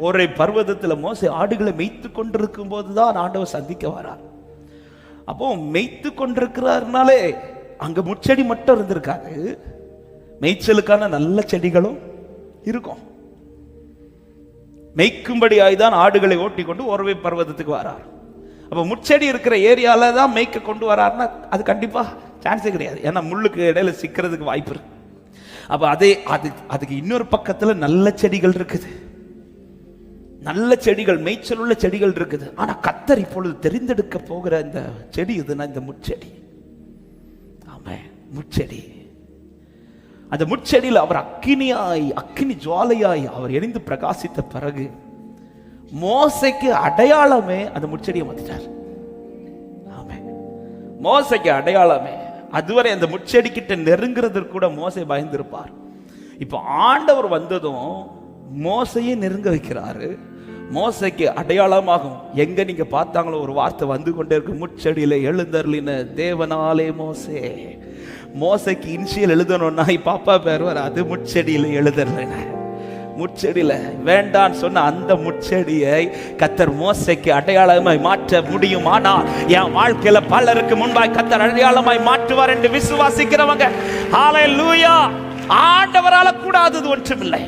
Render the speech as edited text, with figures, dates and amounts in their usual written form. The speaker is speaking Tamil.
ஒரே பர்வதத்தில் மோசே ஆடுகளை மேய்த்து கொண்டிருக்கும் போதுதான் ஆண்டவர் சந்திக்க வரார். அப்போ மேய்த்து கொண்டிருக்கிறாருனாலே அங்க முச்செடி மட்டும் இருந்திருக்காது, மேய்ச்சலுக்கான நல்ல செடிகளும் இருக்கும். மேய்க்கும்படியாய்தான் ஆடுகளை ஓட்டி கொண்டு ஒரே பர்வதத்துக்கு வரார். அப்ப முச்செடி இருக்கிற ஏரியால தான் மேய்க்க கொண்டு வராருன்னா அது கண்டிப்பா சான்ஸே கிடையாது. ஏன்னா முள்ளுக்கு இடையில சிக்கிறதுக்கு வாய்ப்பு இருக்கு. அப்ப அதுக்கு இன்னொரு பக்கத்துல நல்ல செடிகள் இருக்குது, நல்ல செடிகள், மேய்ச்சல் உள்ள செடிகள் இருக்குது. ஆனா கர்த்தர் இப்பொழுது தெரிந்தெடுக்க போகிற இந்த செடி இதுனா இந்த முச்செடி. ஆமா, முச்செடி. அந்த முச்செடியில் அவர் அக்கினி ஜுவாலையாய் அவர் எரிந்து பிரகாசித்த பிறகு மோசைக்கு அடையாளமே அந்த முச்செடியை மாத்திட்டார். ஆமா, மோசைக்கு அடையாளமே. அதுவரை அந்த முச்செடி கிட்ட நெருங்குறதுக்கு கூட மோசை பயந்திருப்பார். இப்ப ஆண்டவர் வந்ததும் மோசையே நெருங்க வைக்கிறாரு. மோசைக்கு அடையாளமாகும். எங்க நீங்க பார்த்தாங்களோ ஒரு வார்த்தை வந்து கொண்டே இருக்கு, முச்செடியில எழுந்தருளின தேவனாலே மோசே. மோசைக்கு இனிஷியல் எழுதணும்னா பாப்பா பேர் வராது, முச்செடியில எழுதறல. முச்செடியில வேண்டான்னு சொன்ன அந்த முச்செடியை கர்த்தர் மோசைக்கு அடையாளமாய் மாற்ற முடியும். ஆனால் என் வாழ்க்கையில பலருக்கு முன்பாய் கர்த்தர் அடையாளமாய் மாற்றுவார் என்று விசுவாசிக்கிறவங்க ஹல்லேலூயா. ஆண்டவரால கூடாதது ஒன்றுமில்லை.